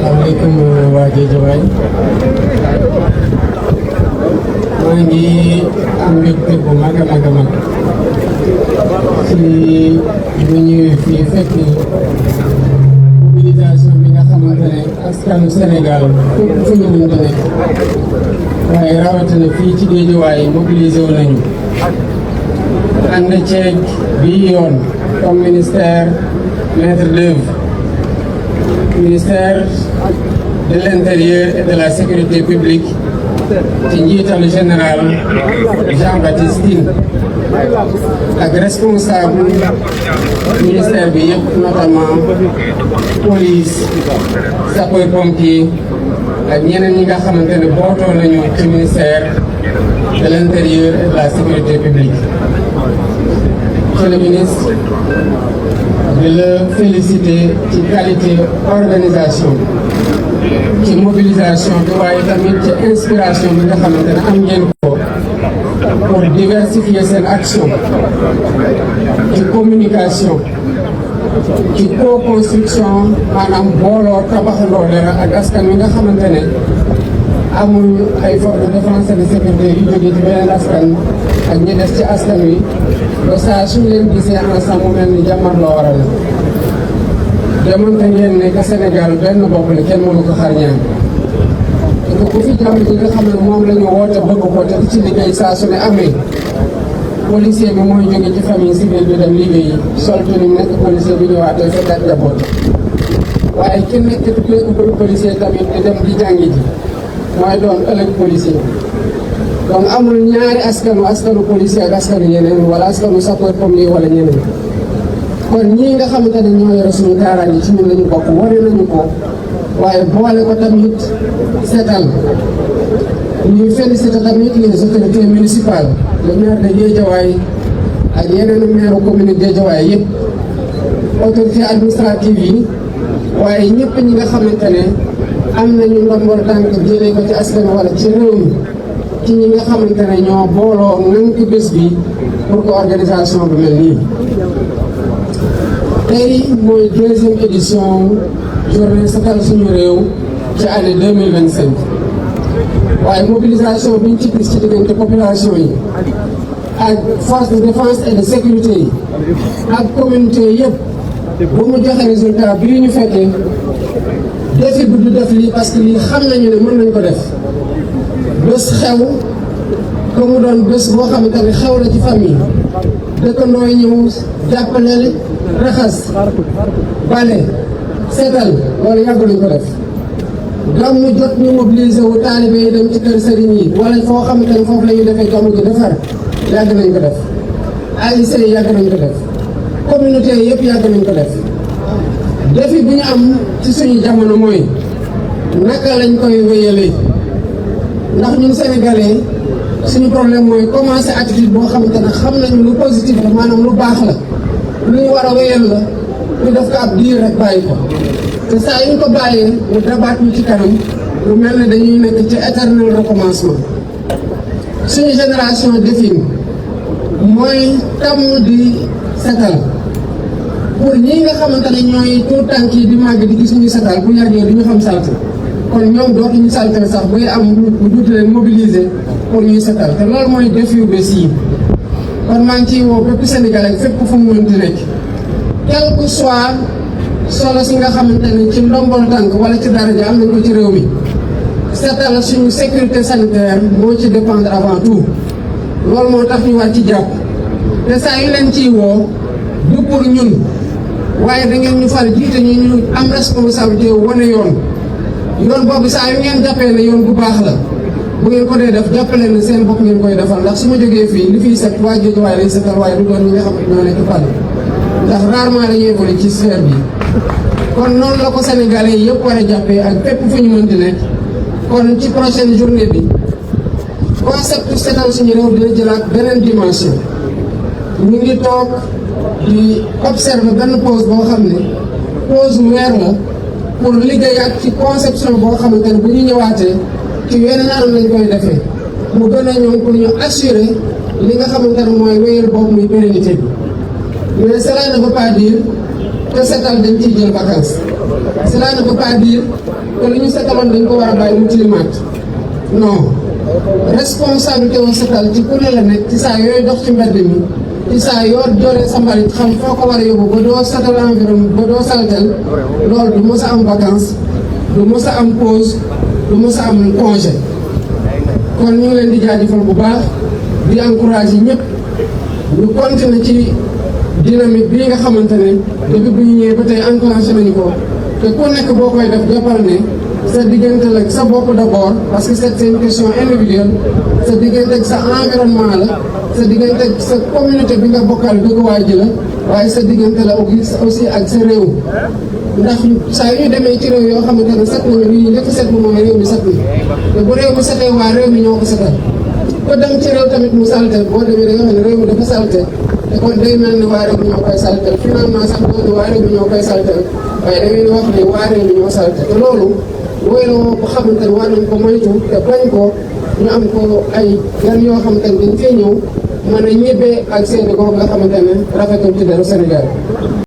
asalaamaaleykum waa Guédiawaye maa ngi am mbégte bu mag a mag a mag ci bu ñëwee fii fekk mobilisation bi nga xamante ne askanu Sénégal fépp fu ñu mën a nekk waaye rawatina fii ci Guédiawaye mobilisé wu nañu ànd ceeg bii yoon comme ministère maître d'œuvre, ministère de l'Intérieur et de la Sécurité publique ci njiitalu général Jean-Baptiste Tine ak responsable ministère bi yëpp notamment police sapeurs-pompiers ak ñeneen ñi nga xamante ne bootoo nañu ci ministère de l'Intérieur et de la Sécurité publique. Monsieur le ministre, de le féliciter ci qualité organisation ci mobilisation bi waaye tamit ci inspiration bi nga xamante ne am ngeen ko pour diversifier seen action ci communication ci co-construction maanaam booloo tabaxandoo dara ak askan wi nga xamante ne amul ay forces de défense et de sécurité yu jógee ci beneen askan ak ñi des ci askan wi ba saa suñu leen gisee ensemble mu mel ni jàmmarloo waral demoonte ngeen ne que Sénégal benn bopp la kenn mënu ko xar ñaar te ku fi jàmm ji nga xam ne moom la ñu woote bëgg ko te ci liggéey saa su ne amee policier bi mooy jóge ci famille civile bi dem liggéeyi sol tenue nekk policier bi ñëwaatee fekkaat njaboot waaye ki nekk policier tamit di dem di jàngi ji mooy doon ëllëg policier donc amul ñaari askanu policier ak askanu yeneen wala askanu sapeur-pompier wala ñeneen kon ñii nga xamante ne ñoo yore suñu kaaraange ci ñun lañu bokk wane nañu ko waaye boole ko tamit seetal ñuy féliciter tamit les autorités municipales le maire de Guédiawaye ak yeneen maire commune Guédiawaye yëpp autorité administrative yi waaye ñëpp ñi nga xamante ne am nañu ndombol tànk jëlee ko ci askan wala ci réew mi ci ñi nga xamante ne ñoo booloo nank bés bi pour que organisation bi mel nii. tey mooy deuxième édition journée setal suñu réew ci année 2025 waaye mobilisation bi ñu ci gis ci diggante population yi ak force de défense et de sécurité yi ak communauté yëpp bu mu joxe résultat bii ñu fekkee défi bi du def lii parce que lii xam nañu ne mën nañ ko def bés xew ko mu doon bés boo xamante ne xew la ci famille dëkkandoo yi ñëw jàppale raxas bale seetal loolu yàgg nañ ko def gàmmu jot ñu mobiliser wu taalibe yi dem ci kër sëriñ yi wala foo xamante ne foofu la ñuy defee gàmmu gi defar yàgg nañ ko def AIC yàgg nañ ko def communauté yëpp yàgg nañ ko def défi bi ñu am ci suñu jamono mooy naka lañ koy wéyalee ndax ñun sénégalais suñu problème mooy commencer attitude boo xamante ne xam nañu lu positif la maanaam lu baax la lu ñu war a wéyal la ñu def ko ab diir rek bàyyi ko te saa yu ñu ko bàyyee mu dabaat ñu ci kanam lu mel ne dañuy nekk ci éternel recommencement suñu génération défi mooy tàmm di setal pour ñi nga xamante ne ñooy tout tànk yi di màgg di gis ñuy setal bu yàggee du ñu xam salte kon ñoom dootuñu salte sax bay am bu duuti leen mobiliser pour ñuy setal te loolu mooy défi yu bés yi kon maa ngi ciy woo bépp Sénégalais fépp fu mu mënti nekk quel que soit solo si nga xamante ne ci ndombol tànk wala ci daraja am nañ ko ci réew mi seetal suñu sécurité sanitaire moo ci dépendre avant tout loolu moo tax ñu war ci jàpp te saa yu leen ciy woo du pour ñun waaye da ngeen ñu fal jiite ñu am responsabilité wane yoon boobu saa yu ngeen jàppee ne yoon bu baax la bu ngeen ko dee def jàppale na seen bopp ngeen koy defal ndax su ma jógee fii li fiy set waa Guédiawaye lañ setal waaye du doon ñi nga xam ne ñoo nekk fal ndax rarement dañuy évoluer ci sphère bi kon noonu la ko Sénégalais yëpp war a jàppee ak fépp fu ñu mën di nekk kon ci prochaine journée bi concept setal suñu réew dina jëlaat beneen dimension ñu ngi toog di observer benn pause boo xam ne pause weer la pour liggéeyaat ci conception boo xamante ne bu ñu ñëwaatee ci yeneen anam lañ koy defee mu gën a ñoom pour ñu assurer li nga xamante ne mooy wéyal boobu muy pérennité bi mais cela ne veut pas dire te setal dañ ciy jël vacances cela ne veut pas dire que li ñu setaloon dañ ko war a bàyyi mu tilimaat non responsabilité wu setal ci ku ne la nekk ci saa yooyu dox ci mbedd mi ci saa yoo joree sa mbalit xam foo ko war a yóbbu ba doo setal environ ba doo saltel loolu du mës a am vacances du mës a am pause du mës a am congé kon ñu ngi leen di jaajëfal bu baax di encourager ñëpp ñu continuer ci dynamique bii nga xamante ne depuis bu ñu ñëwee ba tey enclenché nañu ko te ku nekk boo koy def jàppal ne sa diggante la sa bopp d'abord parce que c'est une question individuelle sa diggante ak sa environnement la sa diggante ak sa communauté bi nga bokkal dëkkuwaay ji la waaye sa diggante la aussi ak sa réew ndax saa yu ñu demee ci réew yoo xamante ne set nañu li ñu njëkk set bu mooy réew mi set na te bu réew mi setee waa réew mi ñoo ko setal ko dem ci réew tamit mu salte boo demee da nga xam ne réew mi dafa salte te kon day mel ni waa réew mi ñoo koy saltel finalement sax doon waa réew mi ñoo koy saltel waaye da ngeen wax ne waa réew mi ñoo salte te loolu wooy la woo ko xamante ne war nañ ko moytu te bañ ko ñu am ko ay gan yoo xamante ne dañ fee ñëw mën a ñibbee ak seeni gox nga xamante ne rafetul ci deru Sénégal